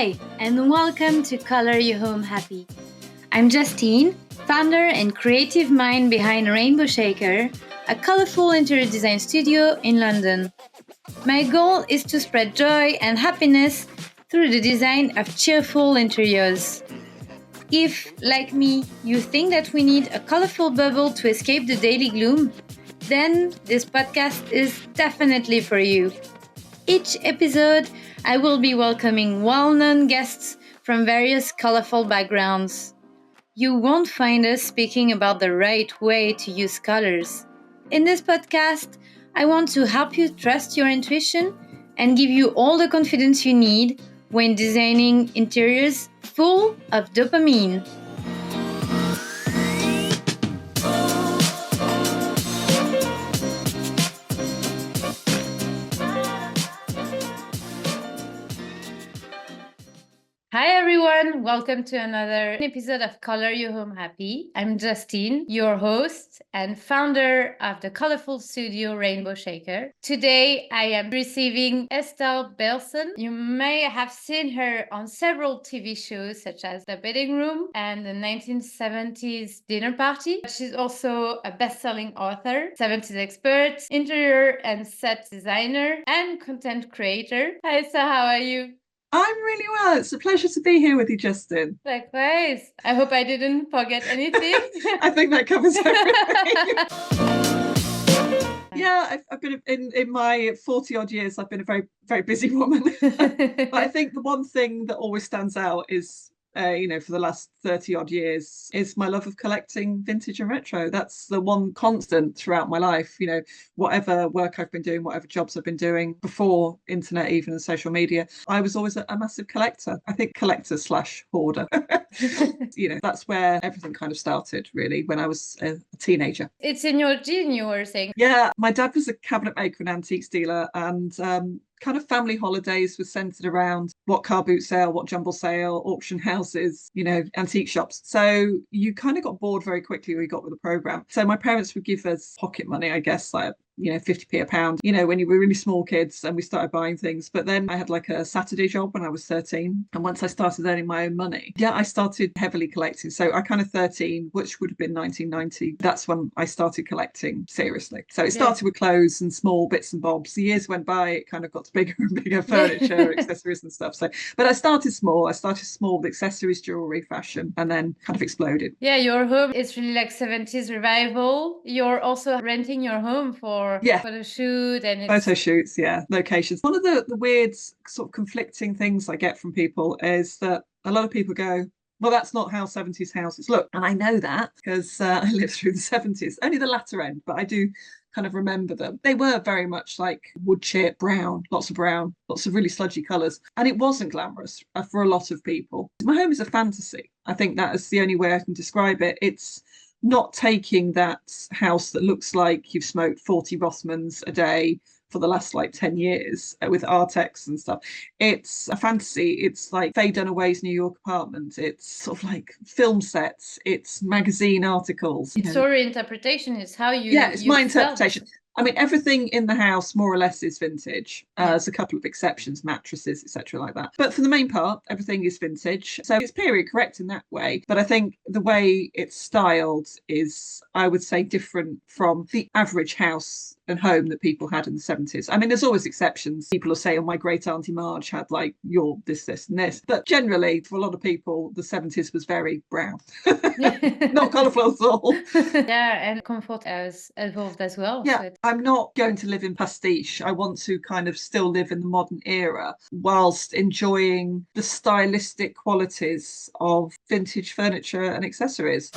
Hi, and welcome to Color Your Home Happy. I'm Justine, founder and creative mind behind Rainbow Shaker, a colorful interior design studio in London. My goal is to spread joy and happiness through the design of cheerful interiors. If, like me, you think that we need a colorful bubble to escape the daily gloom, then this podcast is definitely for you. Each episode, I will be welcoming well-known guests from various colorful backgrounds. You won't find us speaking about the right way to use colors. In this podcast, I want to help you trust your intuition and give you all the confidence you need when designing interiors full of dopamine. Hi everyone, welcome to another episode of Color Your Home Happy. I'm Justine, your host and founder of the colorful studio Rainbow Shaker. Today I am receiving Estelle Bilson. You may have seen her on several TV shows such as The Bedding Room and the 1970s Dinner Party. She's also a best-selling author, 70s expert, interior and set designer, and content creator. Hi Estelle, how are you? I'm really well. It's a pleasure to be here with you, Justin. Likewise. I hope I didn't forget anything. I think that covers everything. Yeah, I've been in my 40 odd years, I've been a very, very busy woman. But I think the one thing that always stands out is, for the last 30 odd years, is my love of collecting vintage and retro. That's the one constant throughout my life. Whatever work I've been doing, whatever jobs I've been doing before internet, even and social media, I was always a massive collector. I think collector / hoarder. That's where everything kind of started, really, when I was a teenager. It's in your gene, you were saying. Yeah, my dad was a cabinet maker and antiques dealer, and kind of family holidays was centered around what car boot sale, what jumble sale, auction houses, antique shops. So you kind of got bored very quickly when you got with the program. So my parents would give us pocket money, I guess, like 50p a pound, when you were really small kids, and we started buying things. But then I had like a Saturday job when I was 13. And once I started earning my own money, I started heavily collecting. So I kind of 13, which would have been 1990. That's when I started collecting seriously. So it started with clothes and small bits and bobs. The years went by, it kind of got to bigger and bigger furniture, accessories and stuff. But I started small. with accessories, jewelry, fashion, and then kind of exploded. Yeah, your home is really like 70s revival. You're also renting your home for photo shoot and photo shoots, locations. One of the weird sort of conflicting things I get from people is that a lot of people go, well, that's not how 70s houses look. And I know that because I lived through the 70s, only the latter end, but I do kind of remember them. They were very much like wood chip, brown, lots of really sludgy colours. And it wasn't glamorous for a lot of people. My home is a fantasy. I think that is the only way I can describe it. It's not taking that house that looks like you've smoked 40 Rothmans a day for the last 10 years with Artex and stuff. It's a fantasy. It's like Faye Dunaway's New York apartment. It's sort of like film sets. It's magazine articles. Story interpretation is how you... Yeah, it's my interpretation. I mean, everything in the house more or less is vintage. There's a couple of exceptions, mattresses, etc. like that. But for the main part, everything is vintage. So it's period correct in that way. But I think the way it's styled is, I would say, different from the average house and home that people had in the 70s. I mean, there's always exceptions. People will say, oh, my great auntie Marge had like your this, and this. But generally, for a lot of people, the 70s was very brown. Not colourful at all. Yeah, and comfort has evolved as well. Yeah, so I'm not going to live in pastiche. I want to kind of still live in the modern era whilst enjoying the stylistic qualities of vintage furniture and accessories.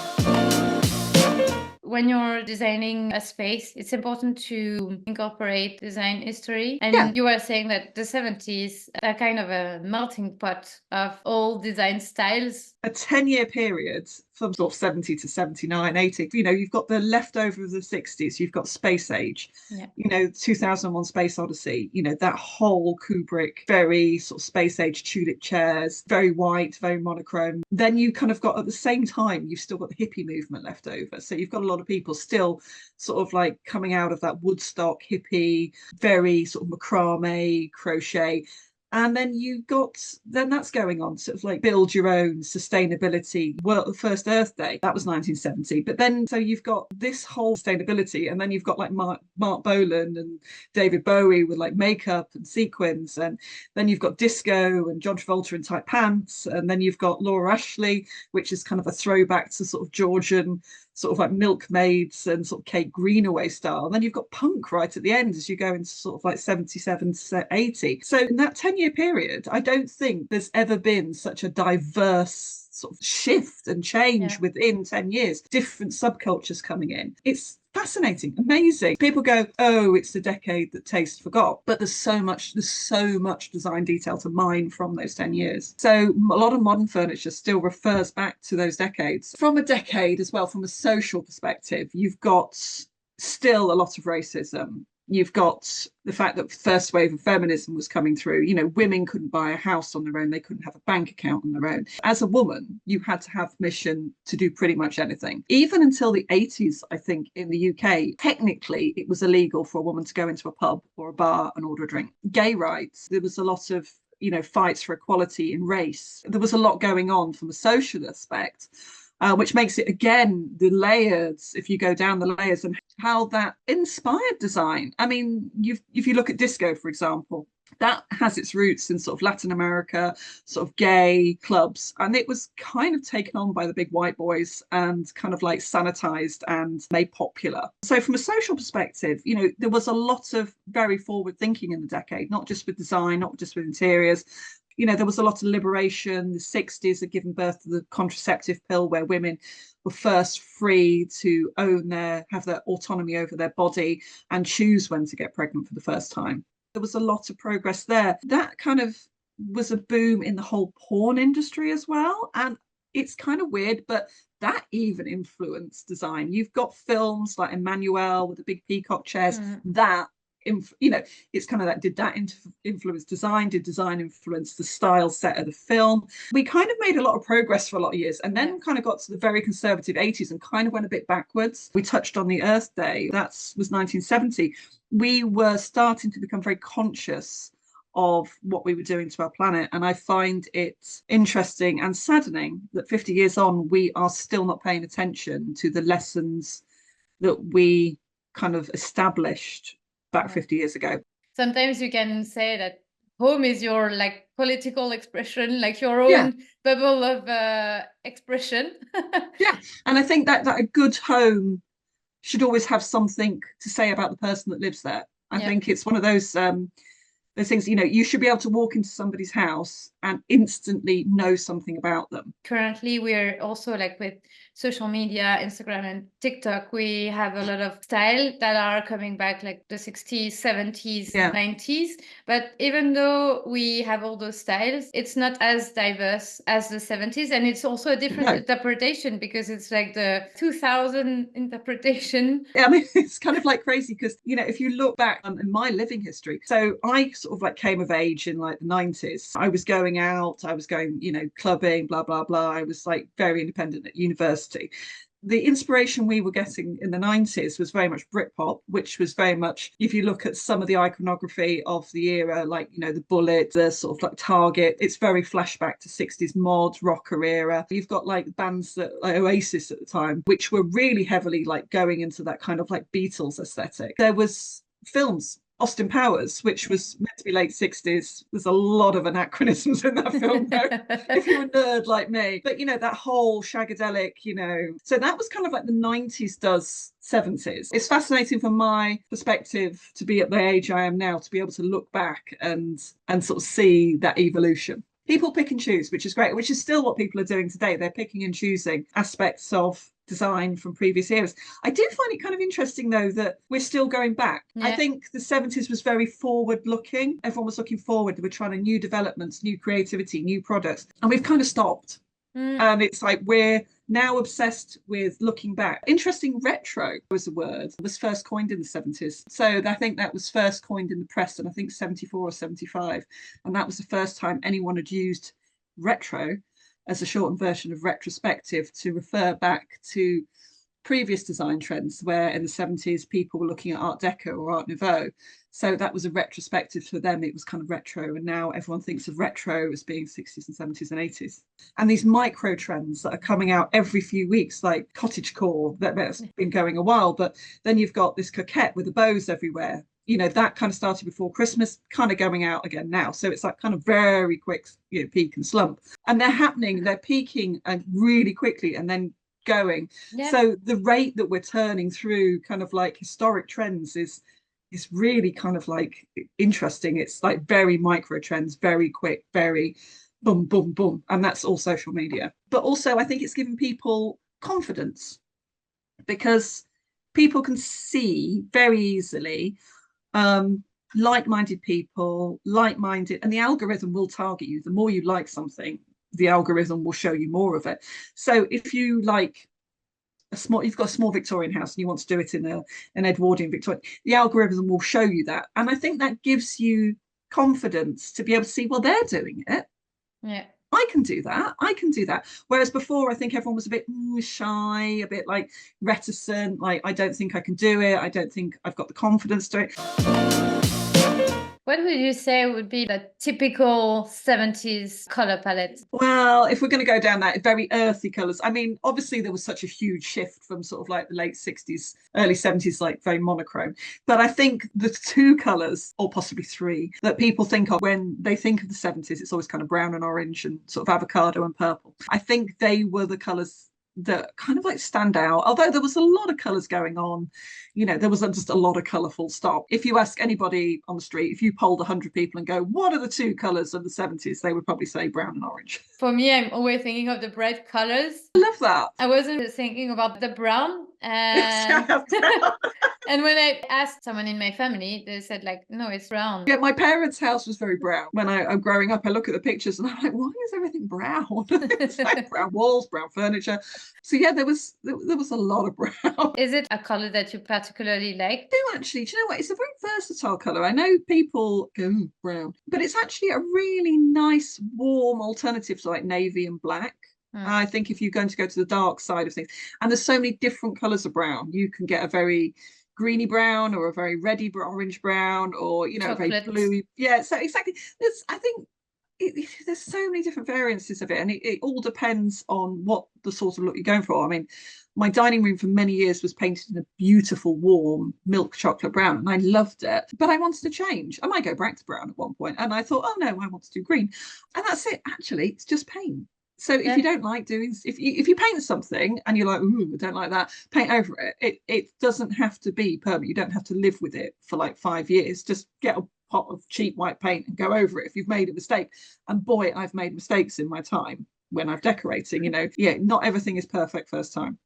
When you're designing a space, it's important to incorporate design history. And you were saying that the 70s are kind of a melting pot of all design styles. A 10-year period from sort of 70 to 79, 80. You've got the leftover of the 60s. You've got Space Age. 2001 Space Odyssey. That whole Kubrick, very sort of Space Age tulip chairs, very white, very monochrome. Then you kind of got, at the same time, you've still got the hippie movement left over. So you've got a lot of people still sort of like coming out of that Woodstock hippie, very sort of macrame, crochet. And then that's going on, sort of like build your own sustainability. Well, the first Earth Day, that was 1970. But then, so you've got this whole sustainability, and then you've got like Mark Bolan and David Bowie with like makeup and sequins. And then you've got disco and John Travolta in tight pants. And then you've got Laura Ashley, which is kind of a throwback to sort of Georgian sort of like milkmaids and sort of Kate Greenaway style. And then you've got punk right at the end as you go into sort of like 77 to 80. So in that 10-year period, I don't think there's ever been such a diverse sort of shift and change within 10 years, different subcultures coming in. It's fascinating, amazing. People go, oh, it's the decade that taste forgot, but there's so much design detail to mine from those 10 years. So a lot of modern furniture still refers back to those decades. From a decade as well, from a social perspective, you've got still a lot of racism. You've got the fact that the first wave of feminism was coming through. You know, women couldn't buy a house on their own. They couldn't have a bank account on their own. As a woman, you had to have permission to do pretty much anything. Even until the 80s, I think, in the UK, technically, it was illegal for a woman to go into a pub or a bar and order a drink. Gay rights, there was a lot of, you know, fights for equality in race. There was a lot going on from a social aspect. Which makes it, again, the layers, if you go down the layers and how that inspired design. I mean, if you look at disco, for example, that has its roots in sort of Latin America, sort of gay clubs. And it was kind of taken on by the big white boys and kind of like sanitized and made popular. So from a social perspective, you know, there was a lot of very forward thinking in the decade, not just with design, not just with interiors. You know, there was a lot of liberation. The 60s had given birth to the contraceptive pill, where women were first free to have their autonomy over their body and choose when to get pregnant for the first time. There was a lot of progress there. That kind of was a boom in the whole porn industry as well. And it's kind of weird, but that even influenced design. You've got films like Emmanuel with the big peacock chairs, that you know, it's kind of that, did that influence design? Did design influence the style set of the film? We kind of made a lot of progress for a lot of years, and then kind of got to the very conservative 80s and kind of went a bit backwards. We touched on the Earth Day, that was 1970. We were starting to become very conscious of what we were doing to our planet, and I find it interesting and saddening that 50 years on we are still not paying attention to the lessons that we kind of established back 50 years ago. Sometimes you can say that home is your like political expression, like your own bubble of expression. And I think that a good home should always have something to say about the person that lives there. I think it's one of those things, you know, you should be able to walk into somebody's house and instantly know something about them. Currently, we're also like with social media, Instagram and TikTok, we have a lot of style that are coming back, like the 60s, 70s, 90s. But even though we have all those styles, it's not as diverse as the 70s. And it's also a different interpretation, because it's like the 2000 interpretation. Yeah, I mean, it's kind of like crazy because, you know, if you look back in my living history, so I sort of like came of age in like the 90s. I was going out, I was going, you know, clubbing, blah, blah, blah. I was like very independent at university. The inspiration we were getting in the 90s was very much Britpop, which was very much, if you look at some of the iconography of the era, like, you know, the Bullet, the sort of like Target, it's very flashback to 60s mod, rocker era. You've got like bands that like Oasis at the time, which were really heavily like going into that kind of like Beatles aesthetic. There was films, Austin Powers, which was meant to be late 60s. There's a lot of anachronisms in that film, though, if you're a nerd like me. But, you know, that whole shagadelic, you know. So that was kind of like the 90s does 70s. It's fascinating from my perspective to be at the age I am now, to be able to look back and sort of see that evolution. People pick and choose, which is great, which is still what people are doing today. They're picking and choosing aspects of design from previous eras. I do find it kind of interesting, though, that we're still going back. I think the 70s was very forward looking. Everyone was looking forward. They were trying to new developments, new creativity, new products. And we've kind of stopped. And it's like we're now obsessed with looking back. Interesting, retro was a word that was first coined in the 70s. So I think that was first coined in the press, and I think 74 or 75. And that was the first time anyone had used retro as a shortened version of retrospective to refer back to previous design trends, where in the 70s people were looking at Art Deco or Art Nouveau. So that was a retrospective for them. It was kind of retro. And now everyone thinks of retro as being 60s and 70s and 80s. And these micro trends that are coming out every few weeks, like cottagecore, that's been going a while. But then you've got this coquette with the bows everywhere. That kind of started before Christmas, kind of going out again now. So it's that kind of very quick, peak and slump. And they're peaking really quickly and then going. Yeah. So the rate that we're turning through kind of like historic trends is really kind of like interesting. It's like very micro trends, very quick, very boom, boom, boom. And that's all social media. But also I think it's giving people confidence, because people can see very easily like-minded people, and the algorithm will target you. The more you like something, the algorithm will show you more of it. So if you like you've got a small Victorian house and you want to do it in an Edwardian Victorian, the algorithm will show you that. And I think that gives you confidence to be able to see, well, they're doing it. Yeah. I can do that. Whereas before, I think everyone was a bit shy, a bit like reticent, like, I don't think I can do it. I don't think I've got the confidence to do it. What would you say would be the typical 70s color palette? Well, if we're going to go down that, very earthy colours. I mean, obviously there was such a huge shift from sort of like the late 60s, early 70s, like very monochrome. But I think the two colours, or possibly three, that people think of when they think of the 70s, it's always kind of brown and orange and sort of avocado and purple. I think they were the colours that kind of like stand out, although there was a lot of colours going on. There was just a lot of colour, full stop. If you ask anybody on the street, if you polled 100 people and go, what are the two colours of the 70s, they would probably say brown and orange. For me, I'm always thinking of the bright colours. I love that. I wasn't thinking about the brown. And when I asked someone in my family, they said like, no, it's brown. Yeah, my parents' house was very brown. When I'm growing up, I look at the pictures and I'm like, why is everything brown? It's like brown walls, brown furniture. So yeah, there was a lot of brown. Is it a color that you particularly like? I do actually. Do you know what? It's a very versatile color. I know people go brown, but it's actually a really nice, warm alternative to like navy and black. I think if you're going to go to the dark side of things, and there's so many different colors of brown, you can get a very greeny brown or a very reddy orange brown, or a very bluey. Yeah, so exactly. I think there's so many different variances of it, and it all depends on what the sort of look you're going for. I mean, my dining room for many years was painted in a beautiful warm milk chocolate brown, and I loved it, but I wanted to change. I might go back to brown at one point, and I thought, oh no, I want to do green. And that's it. Actually, it's just paint. So if you don't like doing, if you paint something and you're like, ooh, I don't like that, paint over it. It doesn't have to be permanent. You don't have to live with it for like 5 years. Just get a pot of cheap white paint and go over it if you've made a mistake. And boy, I've made mistakes in my time when I'm decorating. Not everything is perfect first time.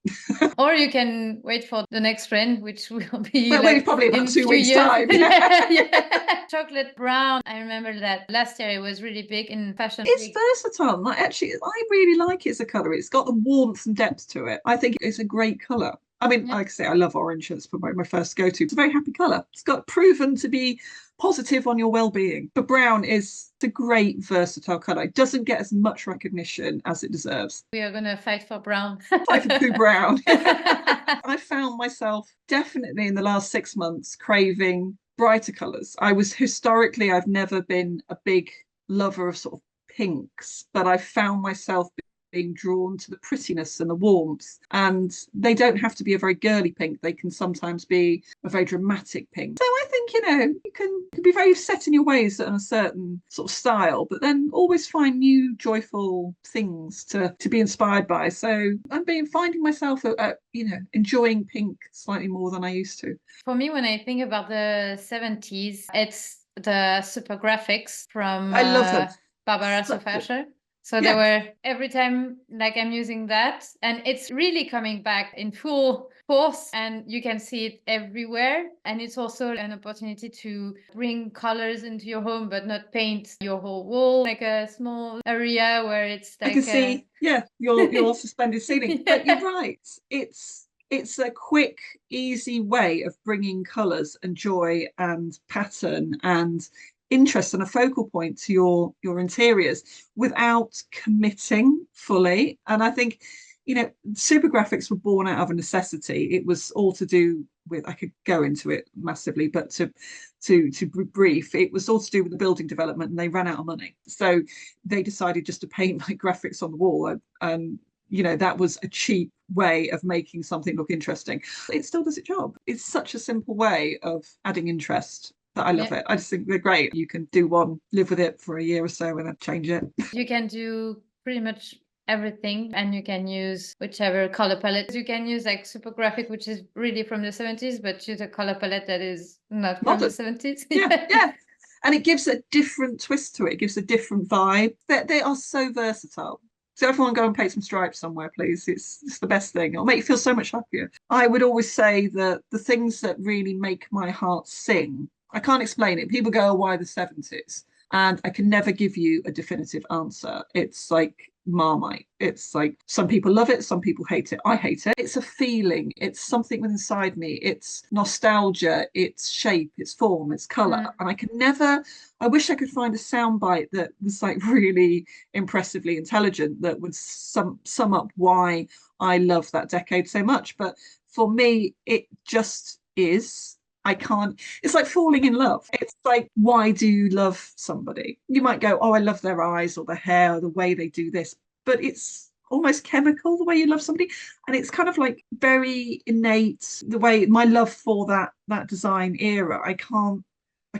Or you can wait for the next trend, which will be probably about 2 weeks years. time. Yeah. Chocolate brown. I remember that last year it was really big in fashion. It's versatile. Like, actually, I really like it as a colour. It's got the warmth and depth to it. I think it's a great colour. I mean, like I say, I love orange. That's probably my first go-to. It's a very happy colour. It's got proven to be positive on your well-being. But brown is a great versatile colour. It doesn't get as much recognition as it deserves. We are going to fight for brown. Fight for poo brown. I found myself definitely in the last 6 months craving brighter colours. I've never been a big lover of sort of pinks, but I found myself being drawn to the prettiness and the warmth. And they don't have to be a very girly pink. They can sometimes be a very dramatic pink. So I think, you can be very set in your ways in a certain sort of style, but then always find new joyful things to be inspired by. So I'm finding myself enjoying pink slightly more than I used to. For me, when I think about the 70s, it's the super graphics from I love them. Barbara Sofasher. So they were, every time like I'm using that, and it's really coming back in full force, and you can see it everywhere. And it's also an opportunity to bring colors into your home, but not paint your whole wall, like a small area where it's like I can see, your suspended ceiling. But you're right. It's a quick, easy way of bringing colours and joy and pattern and interest and a focal point to your interiors without committing fully. And I think super graphics were born out of a necessity. It was all to do with, I could go into it massively, but to brief, it was all to do with the building development, and they ran out of money. So they decided just to paint like graphics on the wall, and that was a cheap way of making something look interesting. It still does its job. It's such a simple way of adding interest that I love it. I just think they're great. You can do one, live with it for a year or so, and then change it. You can do pretty much everything, and you can use whichever color palette. You can use like super graphic, which is really from the 70s, but choose a color palette that is not from the 70s. Yeah. And it gives a different twist to it. It gives a different vibe. They are so versatile. So everyone go and paint some stripes somewhere, please. It's the best thing. It'll make you feel so much happier. I would always say that the things that really make my heart sing, I can't explain it. People go, oh, why the 70s? And I can never give you a definitive answer. It's like Marmite. It's like some people love it, some people hate it. I hate it. It's a feeling. It's something inside me. It's nostalgia. It's shape. It's form. It's color. And I can never. I wish I could find a soundbite that was like really impressively intelligent that would sum up why I love that decade so much. But for me, it just is. I can't, it's like falling in love. It's like, why do you love somebody? You might go, oh, I love their eyes or their hair or the way they do this, but it's almost chemical the way you love somebody. And it's kind of like very innate, the way my love for that design era. I can't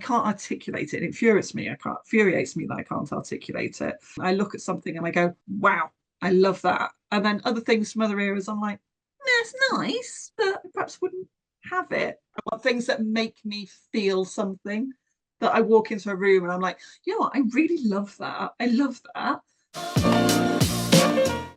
articulate it. It infuriates me. Infuriates me that I can't articulate it. I look at something and I go, wow, I love that. And then other things from other eras, I'm like, it's nice, but I perhaps wouldn't have it. I want things that make me feel something, that I walk into a room and I'm like, you know what, I really love that. I love that.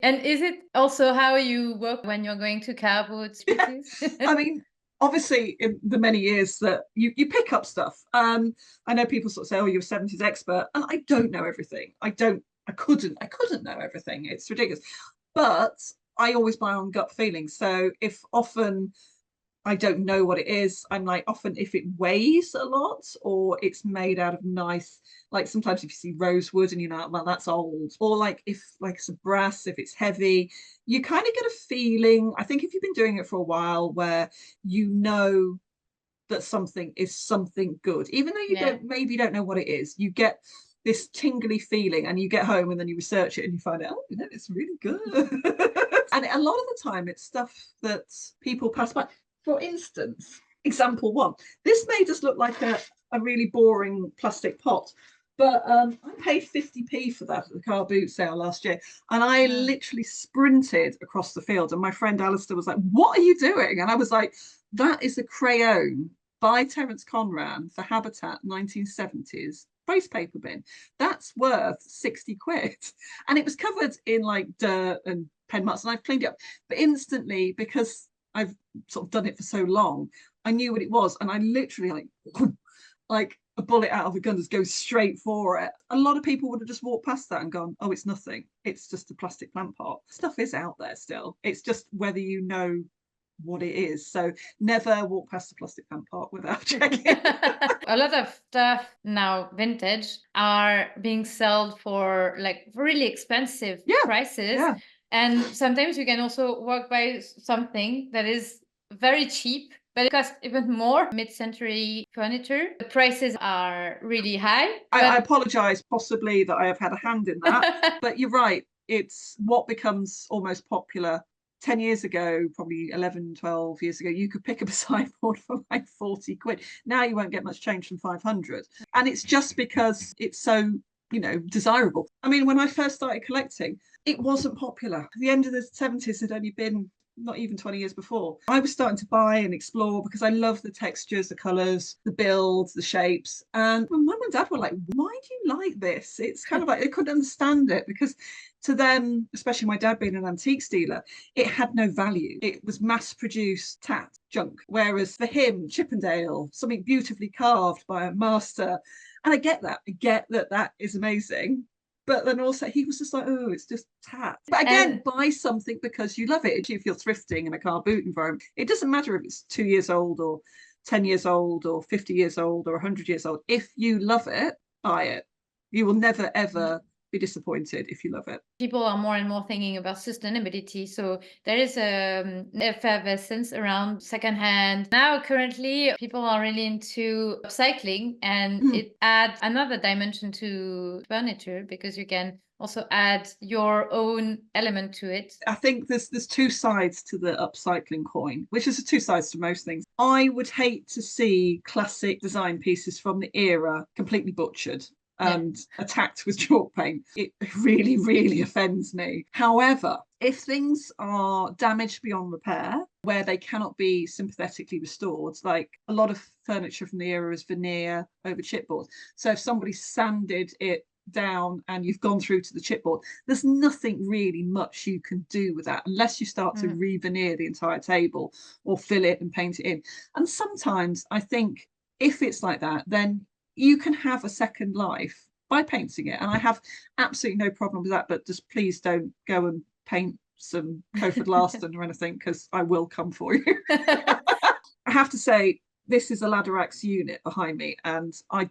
And is it also how you work when you're going to car boots? Yeah. I mean, obviously in the many years that you pick up stuff. I know people sort of say, oh, you're a 70s expert, and I don't know everything. I couldn't know everything. It's ridiculous. But I always buy on gut feeling. So if often I don't know what it is, I'm like, often if it weighs a lot or it's made out of nice, like sometimes if you see rosewood and you're like, well, that's old, or like if like it's a brass, if it's heavy, you kind of get a feeling. I think if you've been doing it for a while, where you know that something is something good, even though you don't know what it is, you get this tingly feeling, and you get home and then you research it and you find out, oh, it's really good. And a lot of the time it's stuff that people pass by. For instance, example one, this may just look like a really boring plastic pot, but I paid 50p for that at the car boot sale last year, and I literally sprinted across the field, and my friend Alistair was like, what are you doing? And I was like, that is a crayon by Terence Conran for Habitat 1970s waste paper bin. That's worth 60 quid. And it was covered in like dirt and pen marks, and I've cleaned it up. But instantly, because I've sort of done it for so long, I knew what it was, and I literally like a bullet out of a gun just goes straight for it. A lot of people would have just walked past that and gone, oh, it's nothing. It's just a plastic plant pot. Stuff is out there still. It's just whether you know what it is. So never walk past a plastic plant pot without checking. A lot of stuff now, vintage, are being sold for like really expensive prices. Yeah. And sometimes you can also walk by something that is very cheap, but it costs even more. Mid-century furniture, the prices are really high. I apologise possibly that I have had a hand in that, but you're right. It's what becomes almost popular. 10 years ago, probably 11, 12 years ago, you could pick up a sideboard for like 40 quid. Now you won't get much change from 500. And it's just because it's so, desirable. I mean, when I first started collecting, it wasn't popular. At the end of the 70s had only been not even 20 years before. I was starting to buy and explore because I love the textures, the colours, the builds, the shapes. And my mum and dad were like, why do you like this? It's kind of like they couldn't understand it, because to them, especially my dad being an antiques dealer, it had no value. It was mass-produced tat junk. Whereas for him, Chippendale, something beautifully carved by a master. And I get that. I get that that is amazing. But then also he was just like, oh, it's just tat. But again, buy something because you love it. If you're thrifting in a car boot environment, it doesn't matter if it's 2 years old or 10 years old or 50 years old or 100 years old. If you love it, buy it. You will never, ever be disappointed if you love it. People are more and more thinking about sustainability. So there is a effervescence around secondhand. Now, currently, people are really into upcycling, and it adds another dimension to furniture because you can also add your own element to it. I think there's two sides to the upcycling coin, which is the two sides to most things. I would hate to see classic design pieces from the era completely butchered and attacked with chalk paint. It really, really offends me. However, if things are damaged beyond repair, where they cannot be sympathetically restored, like a lot of furniture from the era is veneer over chipboard. So if somebody sanded it down and you've gone through to the chipboard, there's nothing really much you can do with that unless you start to re-veneer the entire table or fill it and paint it in. And sometimes I think if it's like that, then you can have a second life by painting it. And I have absolutely no problem with that, but just please don't go and paint some Coford Larston or anything, because I will come for you. I have to say, this is a Laderax unit behind me, and I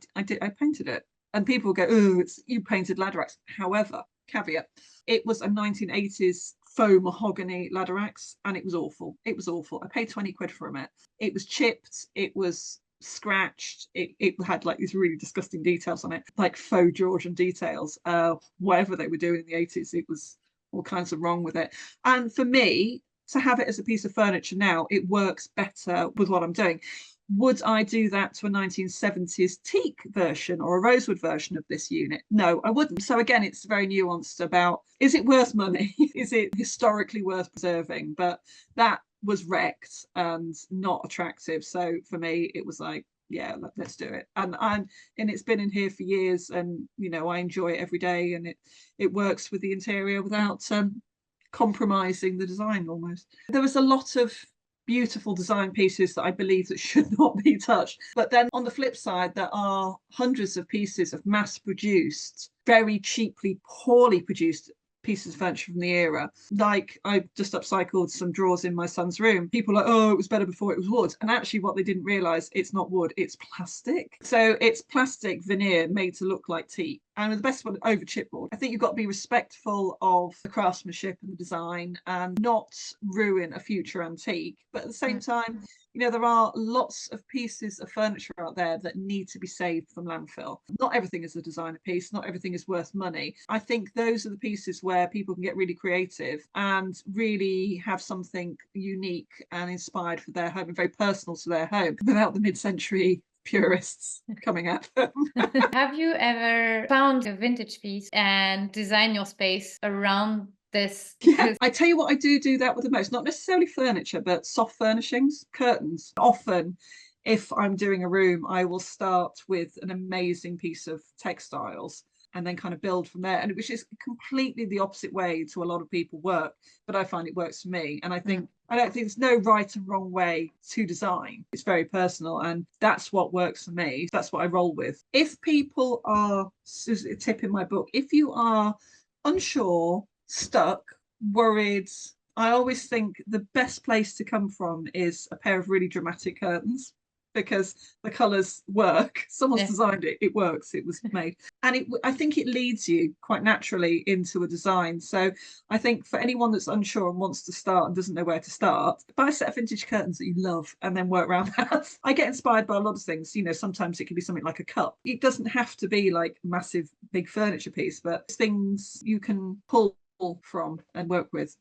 painted it. And people go, oh, it's you painted Laderax. However, caveat, it was a 1980s faux mahogany Laderax, and it was awful. It was awful. I paid 20 quid for it. It was chipped. It was scratched. It had like these really disgusting details on it, like faux Georgian details. Whatever they were doing in the 80s, it was all kinds of wrong with it. And for me, to have it as a piece of furniture now, it works better with what I'm doing. Would I do that to a 1970s teak version or a rosewood version of this unit? No, I wouldn't. So again, it's very nuanced about, is it worth money? Is it historically worth preserving? But that was wrecked and not attractive. So for me, it was like, yeah, let's do it. And it's been in here for years, and you know, I enjoy it every day, and it works with the interior without compromising the design almost. There was a lot of beautiful design pieces that I believe that should not be touched. But then on the flip side, there are hundreds of pieces of mass produced, very cheaply, poorly produced pieces of furniture from the era. Like I just upcycled some drawers in my son's room. People are like, oh, it was better before it was wood. And actually what they didn't realize, it's not wood, it's plastic. So it's plastic veneer made to look like teak. And the best one, over chipboard. I think you've got to be respectful of the craftsmanship and the design and not ruin a future antique. But at the same time, you know, there are lots of pieces of furniture out there that need to be saved from landfill. Not everything is a designer piece. Not everything is worth money. I think those are the pieces where people can get really creative and really have something unique and inspired for their home and very personal to their home without the mid-century purists coming at them. Have you ever found a vintage piece and designed your space around this? Yeah, I tell you what, I do that with the most, not necessarily furniture, but soft furnishings, curtains. Often, if I'm doing a room, I will start with an amazing piece of textiles and then kind of build from there, and which is completely the opposite way to a lot of people work, but I find it works for me. And I don't think there's no right and wrong way to design. It's very personal, and that's what works for me. That's what I roll with. If people are, this is a tip in my book, if you are unsure, stuck, worried, I always think the best place to come from is a pair of really dramatic curtains, because the colours work. Someone's designed it, it works, it was made. And I think it leads you quite naturally into a design. So I think for anyone that's unsure and wants to start and doesn't know where to start, buy a set of vintage curtains that you love and then work around that. I get inspired by a lot of things. You know, sometimes it can be something like a cup. It doesn't have to be like a massive, big furniture piece, but things you can pull from and work with.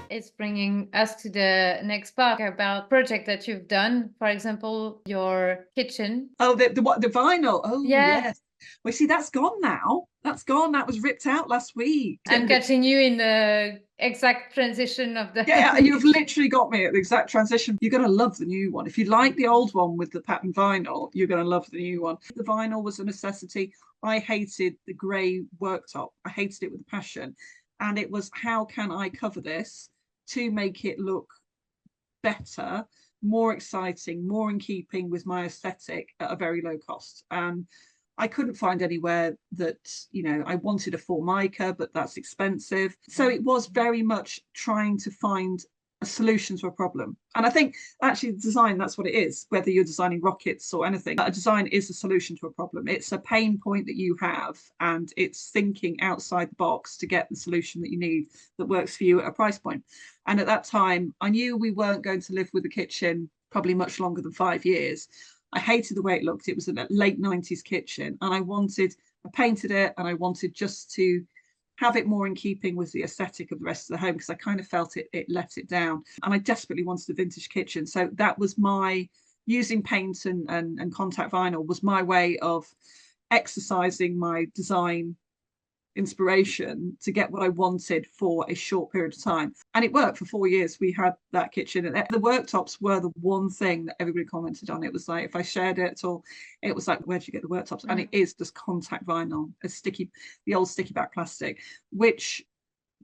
It's bringing us to the next part about project that you've done. For example, your kitchen. Oh, the vinyl. Oh, yes. Well, see, that's gone now. That's gone. That was ripped out last week. I'm catching you in the exact transition of the... Yeah, you've literally got me at the exact transition. You're going to love the new one. If you like the old one with the pattern vinyl, you're going to love the new one. The vinyl was a necessity. I hated the grey worktop. I hated it with a passion. And it was, how can I cover this to make it look better, more exciting, more in keeping with my aesthetic at a very low cost? And I couldn't find anywhere that, you know, I wanted a full mica, but that's expensive. So it was very much trying to find a solution to a problem. And I think actually design, that's what it is, whether you're designing rockets or anything. A design is a solution to a problem. It's a pain point that you have, and it's thinking outside the box to get the solution that you need that works for you at a price point. And at that time, I knew we weren't going to live with a kitchen probably much longer than 5 years. I hated the way it looked. It was a late 90s kitchen, and I painted it, and I wanted just to have it more in keeping with the aesthetic of the rest of the home, because I kind of felt it let it down. And I desperately wanted a vintage kitchen. So that was my using paint and contact vinyl was my way of exercising my design inspiration to get what I wanted for a short period of time. And it worked for 4 years. We had that kitchen, and the worktops were the one thing that everybody commented on. It was like, if I shared it at all, it was like, where'd you get the worktops? And it is just contact vinyl, the old sticky back plastic, which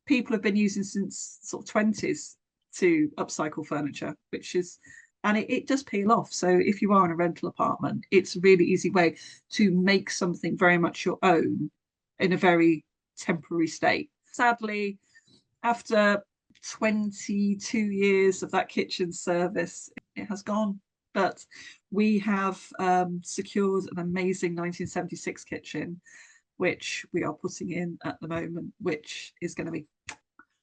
people have been using since sort of 20s to upcycle furniture, and it does peel off. So if you are in a rental apartment, it's a really easy way to make something very much your own in a very temporary state. Sadly, after 22 years of that kitchen service, it has gone. But we have secured an amazing 1976 kitchen, which we are putting in at the moment, which is going to be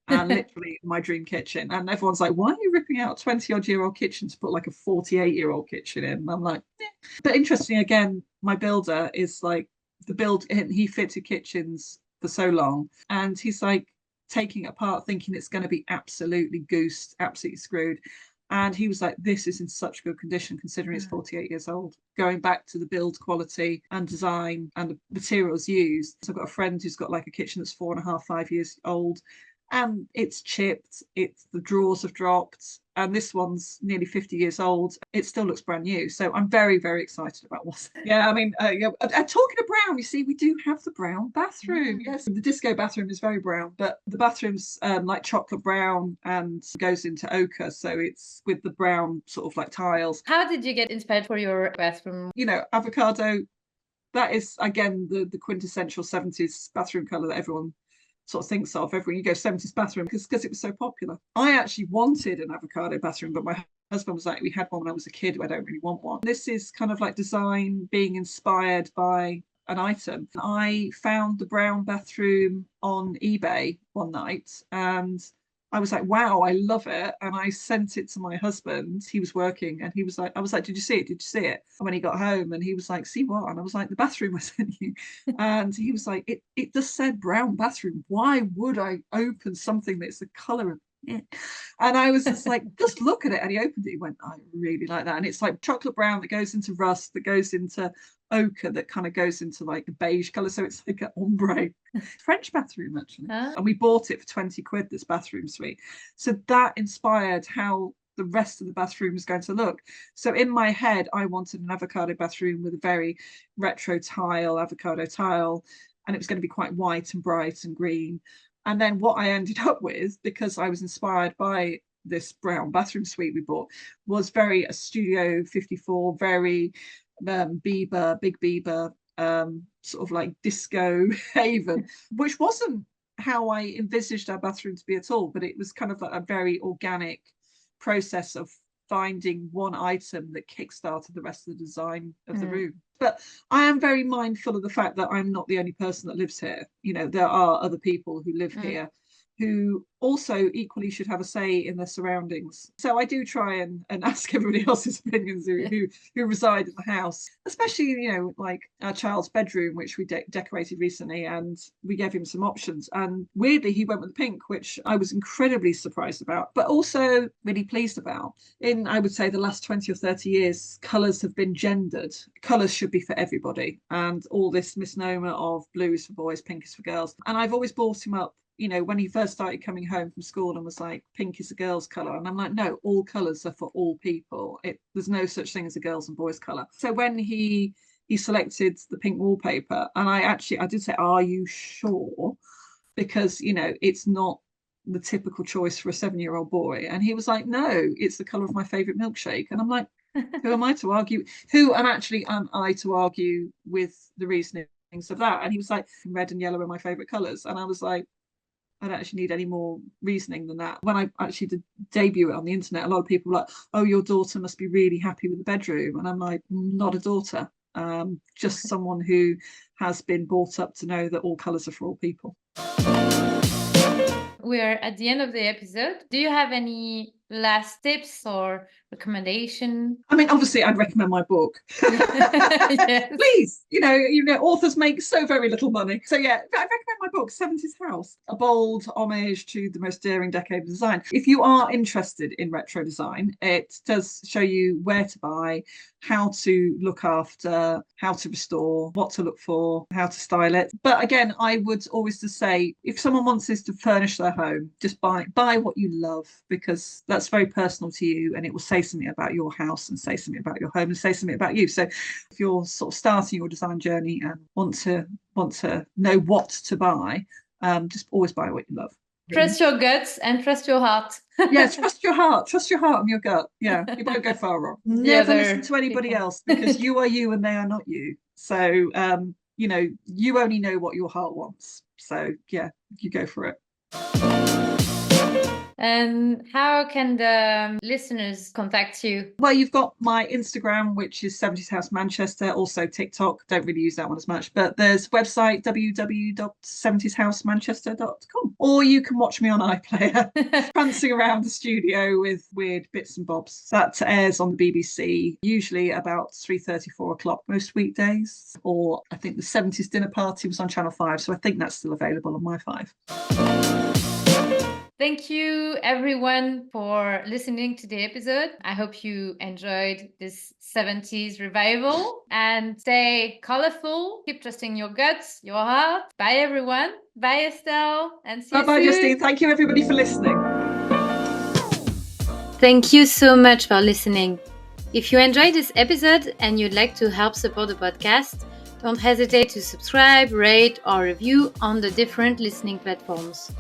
literally my dream kitchen. And everyone's like, why are you ripping out a 20-odd-year-old kitchen to put like a 48-year-old kitchen in? And I'm like, eh. But interesting, again, my builder is like, he fitted kitchens for so long, and he's like taking it apart thinking it's going to be absolutely goosed, absolutely screwed, and he was like, this is in such good condition considering it's 48 years old. Going back to the build quality and design and the materials used, so I've got a friend who's got like a kitchen that's 4.5, 5 years old, and it's chipped, the drawers have dropped, and this one's nearly 50 years old. It still looks brand new. So I'm very, very excited about what's yeah, I mean, yeah. Talking of brown, you see, we do have the brown bathroom. Yes, the disco bathroom is very brown, but the bathroom's like chocolate brown and goes into ochre, so it's with the brown sort of like tiles. How did you get inspired for your bathroom? You know, avocado, that is again the quintessential 70s bathroom color that everyone sort of thinks of every you go 70s bathroom, because it was so popular. I actually wanted an avocado bathroom, but my husband was like, we had one when I was a kid, I don't really want one. This is kind of like design being inspired by an item. I found the brown bathroom on eBay one night, and I was like, wow, I love it. And I sent it to my husband. He was working, and he was like, I was like, did you see it? Did you see it? And when he got home, and he was like, see what? And I was like, the bathroom I sent you. And he was like, it just said brown bathroom. Why would I open something that's the color of it? And I was just like, just look at it. And he opened it. He went, I really like that. And it's like chocolate brown that goes into rust, that goes into ochre, that kind of goes into like a beige color, so it's like an ombre French bathroom actually. And we bought it for 20 quid, this bathroom suite. So that inspired how the rest of the bathroom is going to look. So in my head, I wanted an avocado bathroom with a very retro avocado tile, and it was going to be quite white and bright and green. And then what I ended up with, because I was inspired by this brown bathroom suite we bought, was very a Studio 54, very big Bieber, sort of like disco haven, which wasn't how I envisaged our bathroom to be at all, but it was kind of like a very organic process of finding one item that kickstarted the rest of the design of the room. But I am very mindful of the fact that I'm not the only person that lives here. You know, there are other people who live here who also equally should have a say in their surroundings. So I do try and ask everybody else's opinions who reside in the house, especially, you know, like our child's bedroom, which we decorated recently, and we gave him some options. And weirdly, he went with pink, which I was incredibly surprised about, but also really pleased about. In, I would say, the last 20 or 30 years, colours have been gendered. Colours should be for everybody. And all this misnomer of blue is for boys, pink is for girls. And I've always brought him up, you know, when he first started coming home from school and was like, pink is a girl's colour. And I'm like, no, all colours are for all people. There's no such thing as a girls and boys colour. So when he selected the pink wallpaper, and I did say, are you sure? Because, you know, it's not the typical choice for a 7-year-old boy. And he was like, no, it's the colour of my favourite milkshake. And I'm like, who am I to argue? Am I to argue with the reasonings of that? And he was like, red and yellow are my favourite colours. And I was like, I don't actually need any more reasoning than that. When I actually did debut it on the internet, a lot of people were like, oh, your daughter must be really happy with the bedroom. And I'm like, not a daughter, just someone who has been brought up to know that all colours are for all people. We're at the end of the episode. Do you have any last tips or recommendation? I mean, obviously, I'd recommend my book. Yes. Please, authors make so very little money. So yeah, I recommend my book, 70s House, a bold homage to the most daring decade of design. If you are interested in retro design, it does show you where to buy, how to look after, how to restore, what to look for, how to style it. But again, I would always just say, if someone wants this to furnish their home, just buy what you love, because that's very personal to you, and it will say something about your house and say something about your home and say something about you. So if you're sort of starting your design journey and want to know what to buy, just always buy what you love. Trust your guts and trust your heart. Yeah, trust your heart and your gut. Yeah, you won't go far wrong. Never listen to anybody else, because you are you and they are not you. So you only know what your heart wants. So yeah, you go for it. And how can the listeners contact you? Well, you've got my Instagram, which is 70s House Manchester, also TikTok. Don't really use that one as much, but there's website www.70shousemanchester.com. Or you can watch me on iPlayer, prancing around the studio with weird bits and bobs. That airs on the BBC, usually about 3:30, 4 o'clock most weekdays. Or I think the 70s Dinner Party was on Channel 5, so I think that's still available on my 5. Thank you, everyone, for listening to the episode. I hope you enjoyed this 70s revival, and stay colorful. Keep trusting your guts, your heart. Bye, everyone. Bye, Estelle. And see you soon. Bye, Justine. Thank you, everybody, for listening. Thank you so much for listening. If you enjoyed this episode and you'd like to help support the podcast, don't hesitate to subscribe, rate, or review on the different listening platforms.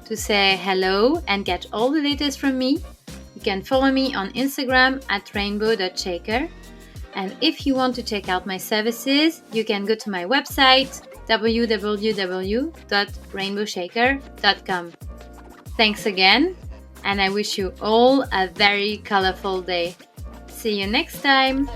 To say hello and get all the latest from me, you can follow me on Instagram at rainbow.shaker. And if you want to check out my services, you can go to my website www.rainbowshaker.com. Thanks again, and I wish you all a very colorful day. See you next time!